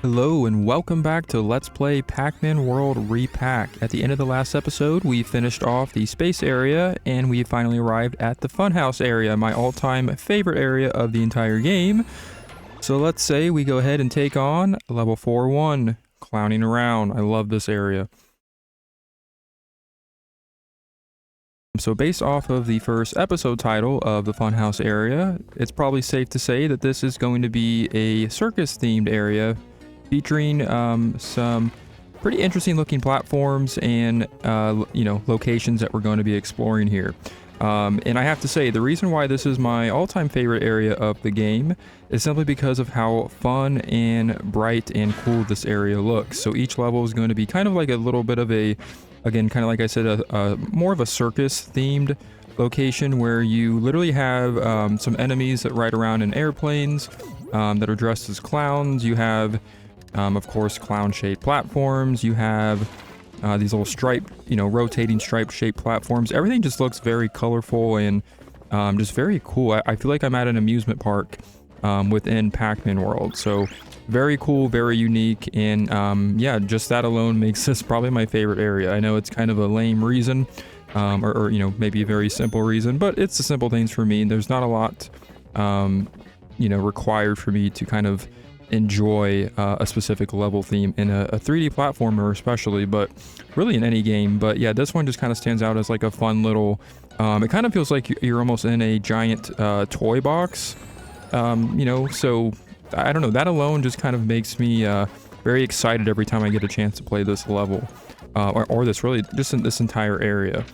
Hello and welcome back to Let's Play Pac-Man World Re-Pac. At the end of the last episode, we finished off the space area and we finally arrived at the Funhouse area, my all-time favorite area of the entire game. So let's say we go ahead and take on level 4-1, Clowning Around. I love this area. So based off of the first episode title of the Funhouse area, it's probably safe to say that this is going to be a circus-themed area featuring some pretty interesting looking platforms and locations that we're going to be exploring here. And I have to say, the reason why this is my all-time favorite area of the game is simply because of how fun and bright and cool this area looks. So each level is going to be kind of like a little bit of a, again, kind of like I said, a more of a circus-themed location where you literally have some enemies that ride around in airplanes that are dressed as clowns. You have of course, clown-shaped platforms. You have these little striped, rotating stripe-shaped platforms. Everything just looks very colorful and just very cool. I feel like I'm at an amusement park within Pac-Man World. So very cool, very unique, and yeah, just that alone makes this probably my favorite area. I know it's kind of a lame reason, or maybe a very simple reason, but it's the simple things for me. There's not a lot, required for me to kind of enjoy a specific level theme in a 3D platformer especially, but really in any game. But yeah, this one just kind of stands out as like a fun little, it kind of feels like you're almost in a giant toy box, so I don't know, that alone just kind of makes me very excited every time I get a chance to play this level, or this really, just in this entire area.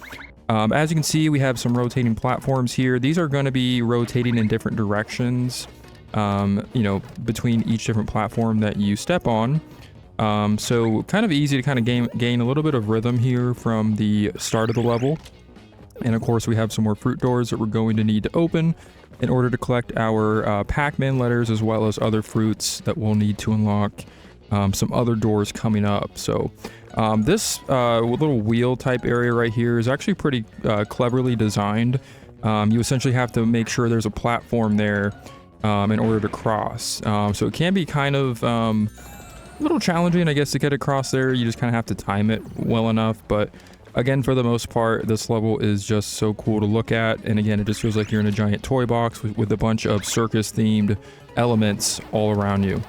As you can see, we have some rotating platforms here. These are going to be rotating in different directions, between each different platform that you step on. So kind of easy to kind of gain a little bit of rhythm here from the start of the level. And of course we have some more fruit doors that we're going to need to open in order to collect our Pac-Man letters, as well as other fruits that we'll need to unlock some other doors coming up. So this little wheel type area right here is actually pretty cleverly designed. You essentially have to make sure there's a platform there in order to cross. So it can be kind of a little challenging, I guess, to get across there. You just kind of have to time it well enough. But again, for the most part, this level is just so cool to look at. And again, it just feels like you're in a giant toy box with a bunch of circus-themed elements all around you.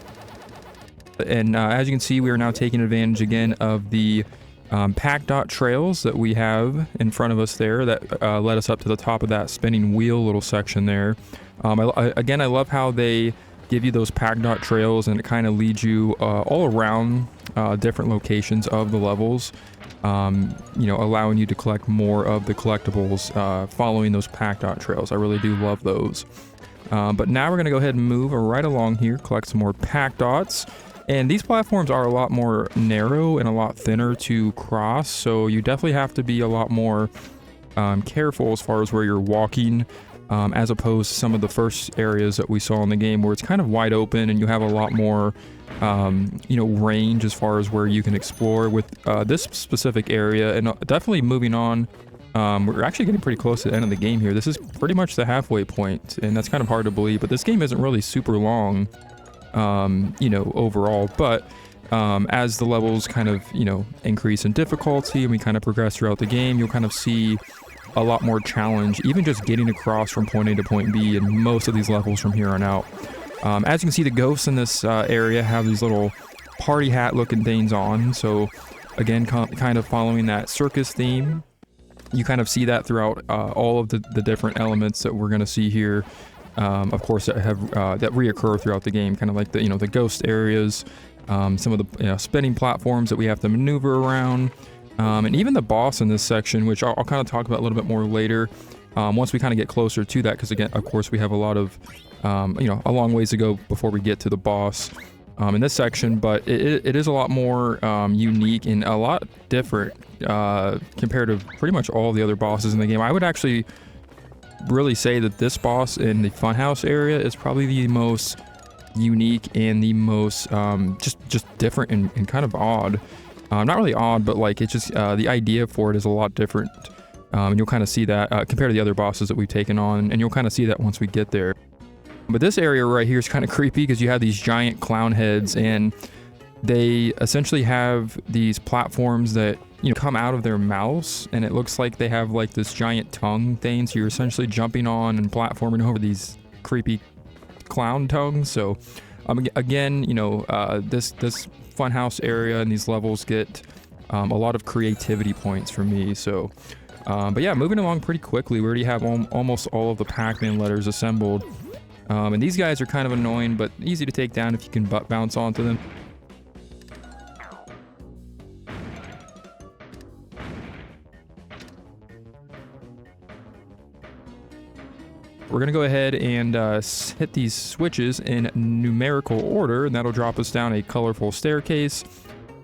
And as you can see, we are now taking advantage again of the pack dot trails that we have in front of us there that led us up to the top of that spinning wheel little section there. Again, I love how they give you those pack dot trails, and it kind of leads you all around different locations of the levels, allowing you to collect more of the collectibles following those pack dot trails. I really do love those. But now we're going to go ahead and move right along here, collect some more pack dots. And these platforms are a lot more narrow and a lot thinner to cross, so you definitely have to be a lot more careful as far as where you're walking, as opposed to some of the first areas that we saw in the game where it's kind of wide open and you have a lot more range as far as where you can explore with this specific area. And definitely moving on, we're actually getting pretty close to the end of the game here. This is pretty much the halfway point, and that's kind of hard to believe, but this game isn't really super long overall. But as the levels kind of increase in difficulty and we kind of progress throughout the game, you'll kind of see a lot more challenge, even just getting across from point A to point B in most of these levels from here on out. As you can see, the ghosts in this area have these little party hat looking things on. So again, kind of following that circus theme, you kind of see that throughout all of the different elements that we're going to see here. Of course, that have that reoccur throughout the game, kind of like the ghost areas, some of the spinning platforms that we have to maneuver around, and even the boss in this section, which I'll kind of talk about a little bit more later, once we kind of get closer to that, because again, of course, we have a lot of a long ways to go before we get to the boss in this section. But it is a lot more unique and a lot different compared to pretty much all the other bosses in the game. I would actually really say that this boss in the Funhouse area is probably the most unique and the most just different and kind of odd. Not really odd, but like it's just the idea for it is a lot different, and you'll kind of see that compared to the other bosses that we've taken on, and you'll kind of see that once we get there. But this area right here is kind of creepy because you have these giant clown heads, and They essentially have these platforms that, come out of their mouths, and it looks like they have like this giant tongue thing, so you're essentially jumping on and platforming over these creepy clown tongues. So again, this Funhouse area and these levels get a lot of creativity points for me. So but yeah, moving along pretty quickly. We already have almost all of the Pac-Man letters assembled, and these guys are kind of annoying but easy to take down if you can butt bounce onto them. We're going to go ahead and hit these switches in numerical order, and that'll drop us down a colorful staircase.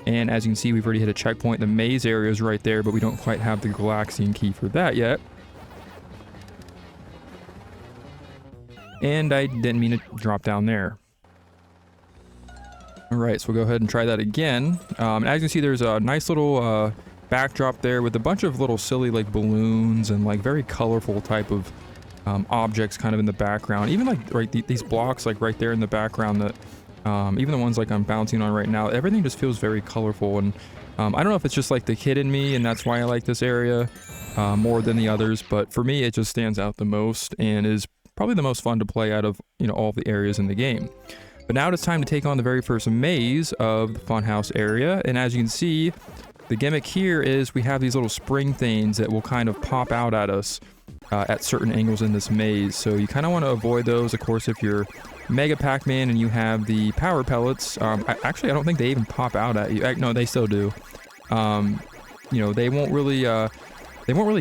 And as you can see, we've already hit a checkpoint. The maze area is right there, but we don't quite have the Galaxian key for that yet. And I didn't mean to drop down there. Alright, so we'll go ahead and try that again. As you can see, there's a nice little backdrop there with a bunch of little silly like balloons and like very colorful type of objects kind of in the background. Even like right these blocks like right there in the background, that even the ones like I'm bouncing on right now, everything just feels very colorful. And I don't know if it's just like the kid in me and that's why I like this area more than the others, but for me it just stands out the most and is probably the most fun to play out of all the areas in the game. But now it's time to take on the very first maze of the Funhouse area, and as you can see, the gimmick here is we have these little spring things that will kind of pop out at us at certain angles in this maze. So you kind of want to avoid those. Of course, if you're Mega Pac-Man and you have the power pellets, actually I don't think they even pop out at you. No, they still do. They won't really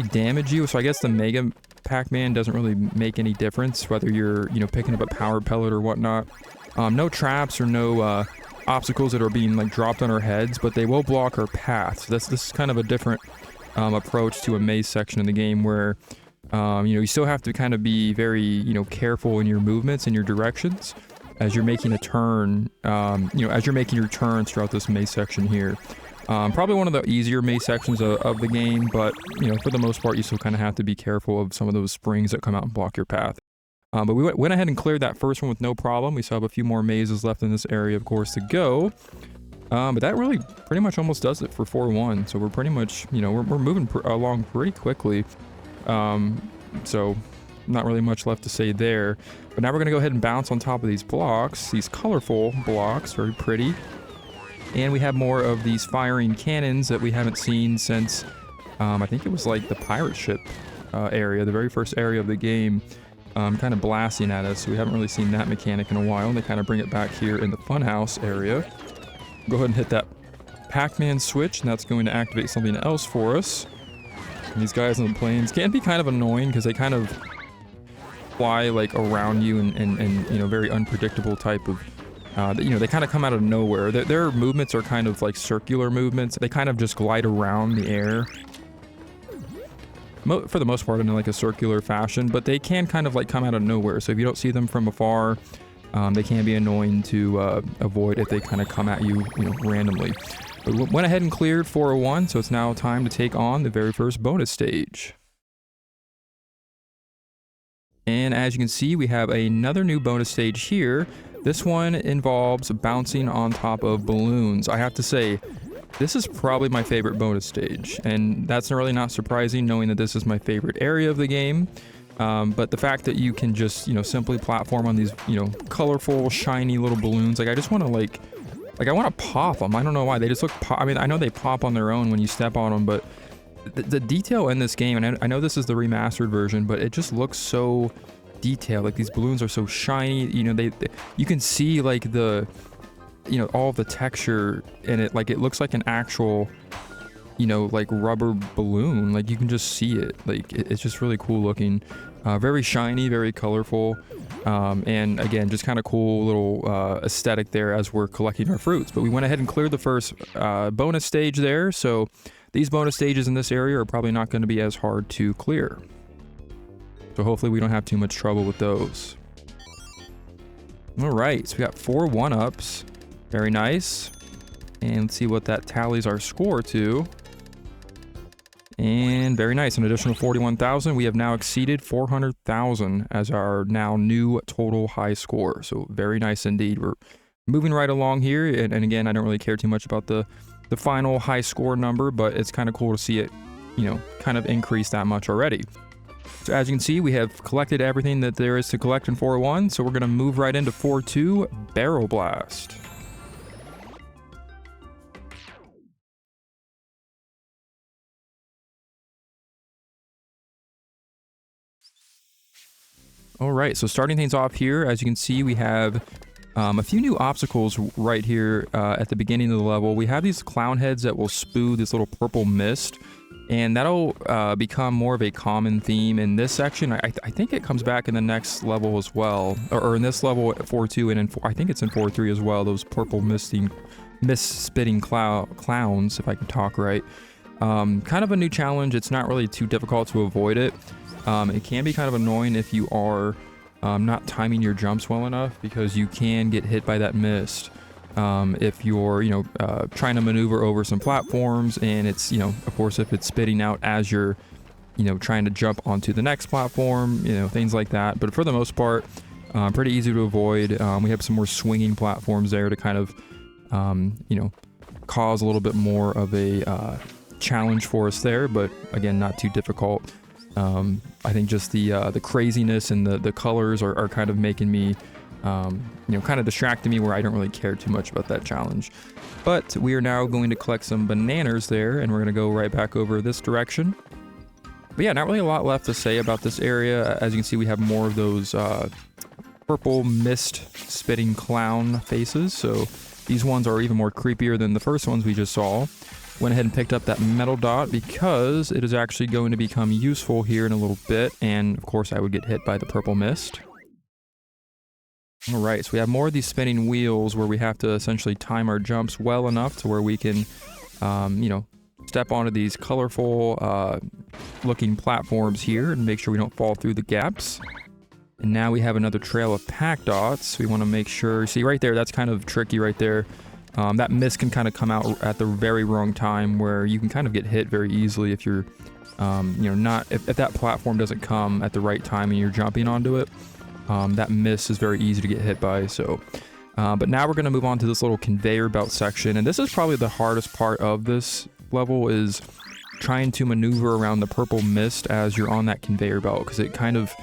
damage you. So I guess the Mega Pac-Man doesn't really make any difference whether you're picking up a power pellet or whatnot. No traps or no obstacles that are being like dropped on our heads, but they will block our path. So this is kind of a different approach to a maze section in the game where you still have to kind of be very careful in your movements and your directions as you're making a turn, as you're making your turns throughout this maze section here. Probably one of the easier maze sections of the game, but for the most part you still kind of have to be careful of some of those springs that come out and block your path. But we went ahead and cleared that first one with no problem. We still have a few more mazes left in this area, of course, to go. But that really pretty much almost does it for 4-1. So we're pretty much, we're moving along pretty quickly. So not really much left to say there. But now we're going to go ahead and bounce on top of these blocks, these colorful blocks, very pretty. And we have more of these firing cannons that we haven't seen since, I think it was like the pirate ship area, the very first area of the game. Kind of blasting at us, so we haven't really seen that mechanic in a while, and they kind of bring it back here in the Funhouse area. Go ahead and hit that Pac-Man switch, and that's going to activate something else for us. And these guys on the planes can be kind of annoying because they kind of fly like around you and very unpredictable type of they kind of come out of nowhere. Their movements are kind of like circular movements. They kind of just glide around the air for the most part in like a circular fashion, but they can kind of like come out of nowhere. So if you don't see them from afar, they can be annoying to avoid if they kind of come at you, randomly. But we went ahead and cleared 401, so it's now time to take on the very first bonus stage. And as you can see, we have another new bonus stage here. This one involves bouncing on top of balloons. I have to say, this is probably my favorite bonus stage, and that's really not surprising knowing that this is my favorite area of the game. But the fact that you can just, simply platform on these, colorful, shiny little balloons, like I just want to I want to pop them. I don't know why. They just look I mean, I know they pop on their own when you step on them, but the detail in this game, and I know this is the remastered version, but it just looks so detailed. Like these balloons are so shiny, you can see like the all the texture in it, like it looks like an actual like rubber balloon. Like you can just see it. Like it's just really cool looking, very shiny, very colorful, and again just kind of cool little aesthetic there as we're collecting our fruits. But we went ahead and cleared the first bonus stage there, so these bonus stages in this area are probably not going to be as hard to clear, so hopefully we don't have too much trouble with those. All right, so we got 4 1-ups. Very nice. And let's see what that tallies our score to. And very nice, an additional 41,000. We have now exceeded 400,000 as our now new total high score. So very nice indeed. We're Moving right along here, and again, I don't really care too much about the final high score number, but it's kind of cool to see it, kind of increase that much already. So as you can see, we have collected everything that there is to collect in 4-1, so we're going to move right into 4-2, Barrel Blast. All right, so starting things off here, as you can see, we have a few new obstacles right here at the beginning of the level. We have these clown heads that will spew this little purple mist, and that'll become more of a common theme in this section. I think it comes back in the next level as well, or in this level at 4-2, and I think it's in 4-3 as well, those purple mist-spitting clowns, if I can talk right. Kind of a new challenge. It's not really too difficult to avoid it. It can be kind of annoying if you are not timing your jumps well enough, because you can get hit by that mist if you're, trying to maneuver over some platforms, and it's, of course, if it's spitting out as you're, trying to jump onto the next platform, things like that. But for the most part, pretty easy to avoid. We have some more swinging platforms there to kind of, cause a little bit more of a challenge for us there, but again, not too difficult. I think just the craziness and the colors are kind of making me, kind of distracting me, where I don't really care too much about that challenge. But we are now going to collect some bananas there, and we're going to go right back over this direction. But yeah, not really a lot left to say about this area. As you can see, we have more of those purple mist spitting clown faces, so these ones are even more creepier than the first ones we just saw. Went ahead and picked up that metal dot because it is actually going to become useful here in a little bit, and of course I would get hit by the purple mist. Alright, so we have more of these spinning wheels where we have to essentially time our jumps well enough to where we can, step onto these colorful looking platforms here and make sure we don't fall through the gaps. And now we have another trail of Pac dots. We want to make sure, see right there, that's kind of tricky right there. That mist can kind of come out at the very wrong time, where you can kind of get hit very easily if you're, if that platform doesn't come at the right time and you're jumping onto it. That mist is very easy to get hit by. So, but now we're going to move on to this little conveyor belt section, and this is probably the hardest part of this level, is trying to maneuver around the purple mist as you're on that conveyor belt, because it kind of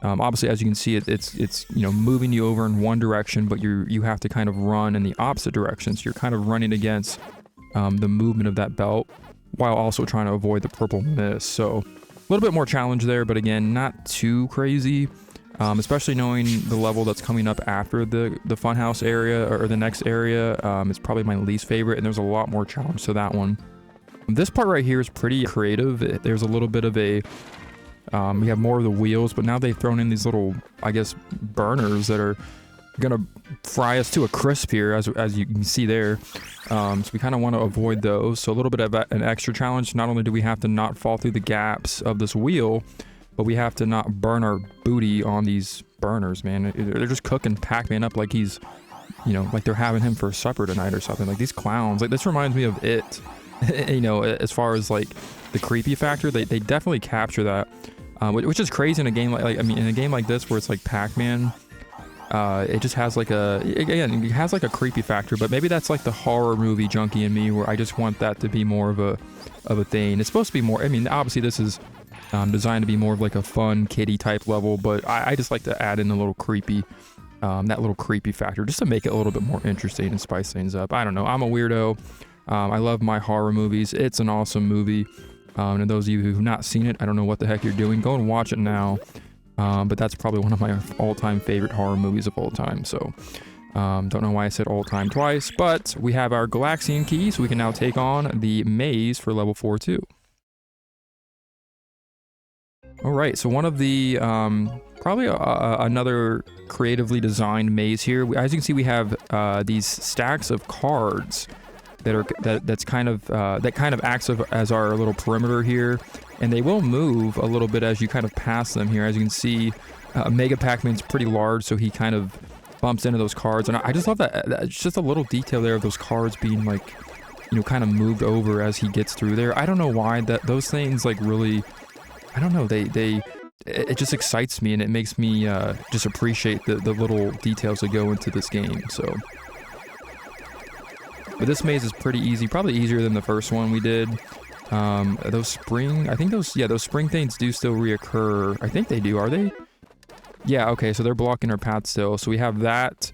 obviously, as you can see, it's moving you over in one direction, but you have to kind of run in the opposite direction. So you're kind of running against the movement of that belt while also trying to avoid the purple mist. So a little bit more challenge there, but again, not too crazy. Especially knowing the level that's coming up after the Funhouse area, or the next area, is probably my least favorite, and there's a lot more challenge to that one. This part right here is pretty creative. There's a little bit of a we have more of the wheels, but now they've thrown in these little, I guess, burners that are gonna fry us to a crisp here, as you can see there. So we kind of want to avoid those. So a little bit of an extra challenge. Not only do we have to not fall through the gaps of this wheel, but we have to not burn our booty on these burners, man. They're just cooking Pac-Man up like he's, like they're having him for supper tonight or something. Like these clowns, like this reminds me of It, as far as like the creepy factor. They definitely capture that. Which is crazy in a game in a game like this where it's like Pac-Man, it just has like it has like a creepy factor, but maybe that's like the horror movie junkie in me, where I just want that to be more of a thing. It's supposed to be more, obviously this is designed to be more of like a fun kiddie type level, but I just like to add in a little creepy, that little creepy factor, just to make it a little bit more interesting and spice things up. I don't know, I'm a weirdo. I love my horror movies. It's an awesome movie. And those of you who've not seen it, I don't know what the heck you're doing. Go and watch it now. But that's probably one of my all-time favorite horror movies of all time. So, don't know why I said all-time twice. But we have our Galaxian key, so we can now take on the maze for level 4-2. Alright, so one of the, probably another creatively designed maze here. As you can see, we have these stacks of cards that kind of acts as our little perimeter here, and they will move a little bit as you kind of pass them here. As you can see, Mega Pac-Man's pretty large, so he kind of bumps into those cards, and I just love that. It's just a little detail there of those cards being like, kind of moved over as he gets through there. I don't know why those things like really, I don't know, it just excites me, and it makes me just appreciate the little details that go into this game. So But this maze is pretty easy, probably easier than the first one we did. Those spring, I think those spring things do still reoccur. I think they do, are they? Yeah, okay, so they're blocking our path still. So we have that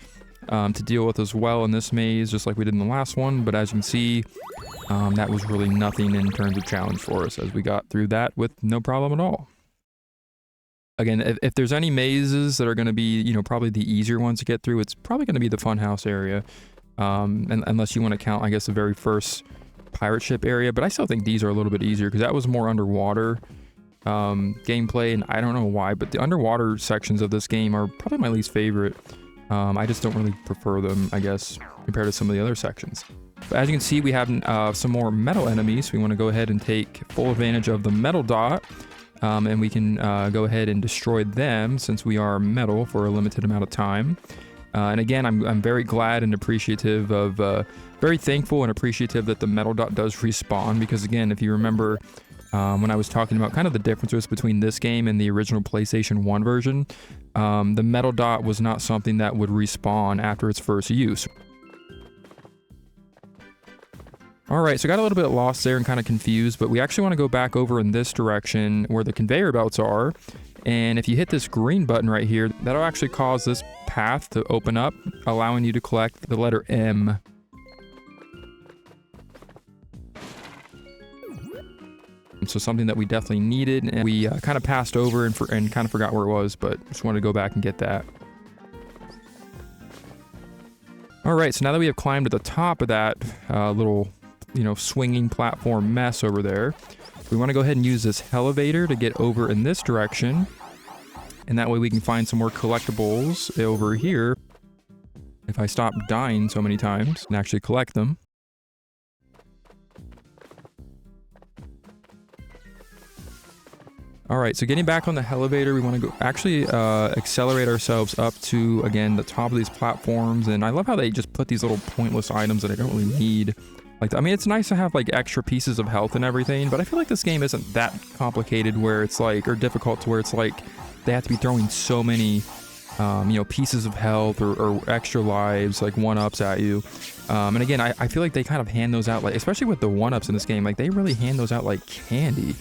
to deal with as well in this maze, just like we did in the last one. But as you can see, that was really nothing in terms of challenge for us, as we got through that with no problem at all. Again, if there's any mazes that are going to be, you know, probably the easier ones to get through, it's probably going to be the Funhouse area. And unless you want to count, I guess, the very first pirate ship area. But I still think these are a little bit easier because that was more underwater gameplay. And I don't know why, but the underwater sections of this game are probably my least favorite. I just don't really prefer them, I guess, compared to some of the other sections. But as you can see, we have some more metal enemies. We want to go ahead and take full advantage of the metal dot. And we can go ahead and destroy them since we are metal for a limited amount of time. And again, I'm very glad and appreciative of, very thankful and appreciative that the metal dot does respawn, because again, if you remember when I was talking about kind of the differences between this game and the original PlayStation 1 version, the metal dot was not something that would respawn after its first use. Alright, so I got a little bit lost there and kind of confused, but we actually want to go back over in this direction where the conveyor belts are. And if you hit this green button right here, that'll actually cause this path to open up, allowing you to collect the letter M. So something that we definitely needed, and we kind of passed over and kind of forgot where it was, but just wanted to go back and get that. Alright, so now that we have climbed to the top of that little, you know, swinging platform mess over there, we want to go ahead and use this elevator to get over in this direction, and that way we can find some more collectibles over here if I stop dying so many times and actually collect them. Alright, so getting back on the elevator, we want to go actually accelerate ourselves up to, again, the top of these platforms. And I love how they just put these little pointless items that I don't really need. Like, I mean, it's nice to have like extra pieces of health and everything, but I feel like this game isn't that complicated where it's like, or difficult to where it's like they have to be throwing so many, you know, pieces of health or extra lives, like 1-ups at you. And again, I feel like they kind of hand those out, like, especially with the 1-ups in this game, like they really hand those out like candy.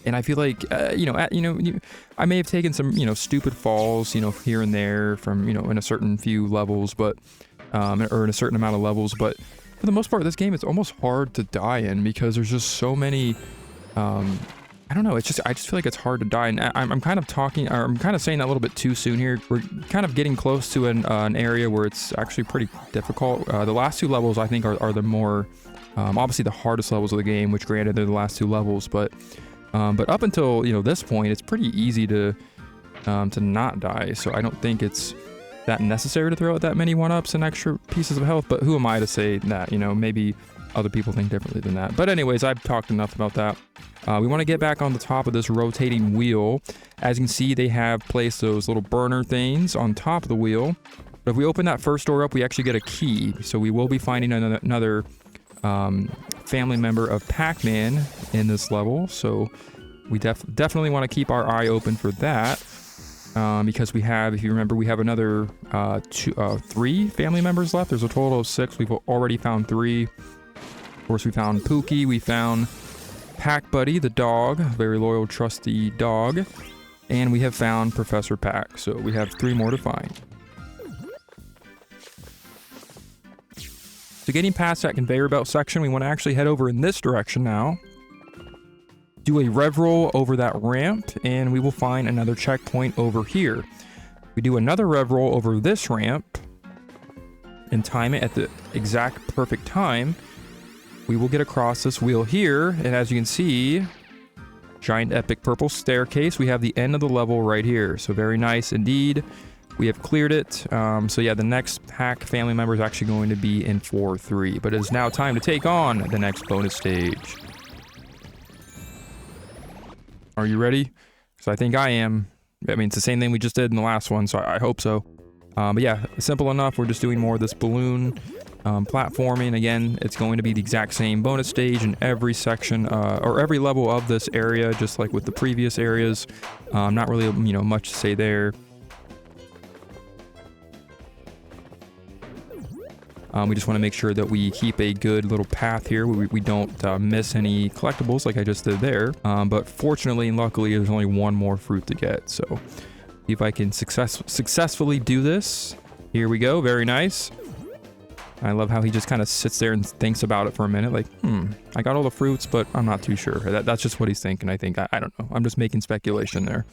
And I feel like, I may have taken some, you know, stupid falls, you know, here and there from, you know, in a certain few levels, but, or in a certain amount of levels, but for the most part, this game is almost hard to die in because there's just so many, I don't know, I just feel like it's hard to die. And I'm kind of saying that a little bit too soon here. We're kind of getting close to an area where it's actually pretty difficult. The last two levels, I think, are the more, obviously the hardest levels of the game, which granted they're the last two levels, but up until, you know, this point, it's pretty easy to not die. So I don't think it's that necessary to throw out that many 1-ups and extra pieces of health. But who am I to say that? You know, maybe other people think differently than that. But anyways, I've talked enough about that. We want to get back on the top of this rotating wheel. As you can see, they have placed those little burner things on top of the wheel. But if we open that first door up, we actually get a key. So we will be finding another family member of Pac-Man in this level, so we definitely want to keep our eye open for that, because we have, if you remember, we have another 3 family members left. There's a total of 6. We've already found 3. Of course, we found Pookie, we found Pac Buddy, the dog, very loyal, trusty dog, and we have found Professor Pac, so we have 3 more to find. So getting past that conveyor belt section, we want to actually head over in this direction now. Do a rev roll over that ramp, and we will find another checkpoint over here. We do another rev roll over this ramp, and time it at the exact perfect time. We will get across this wheel here, and as you can see, giant epic purple staircase. We have the end of the level right here, so very nice indeed. We have cleared it. So yeah, the next Pac family member is actually going to be in 4-3. But it is now time to take on the next bonus stage. Are you ready? Because I think I am. I mean, it's the same thing we just did in the last one, so I hope so. But yeah, simple enough. We're just doing more of this balloon platforming. Again, it's going to be the exact same bonus stage in every section or every level of this area, just like with the previous areas. Not really, you know, much to say there. We just want to make sure that we keep a good little path here. We don't miss any collectibles like I just did there. But fortunately and luckily, there's only one more fruit to get. So see if I can successfully do this. Here we go. Very nice. I love how he just kind of sits there and thinks about it for a minute. Like, I got all the fruits, but I'm not too sure. That's just what he's thinking, I think. I don't know. I'm just making speculation there.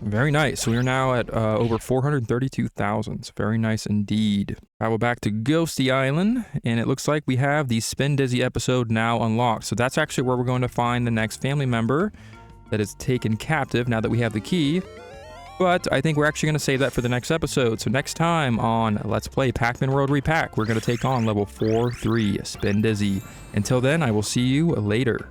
Very nice. So we are now at over 432,000. Very nice indeed. Travel back to Ghosty Island, and it looks like we have the Spin Dizzy episode now unlocked. So that's actually where we're going to find the next family member that is taken captive now that we have the key. But I think we're actually going to save that for the next episode. So next time on Let's Play Pac-Man World Re-Pac, we're going to take on level 4-3 Spin Dizzy. Until then, I will see you later.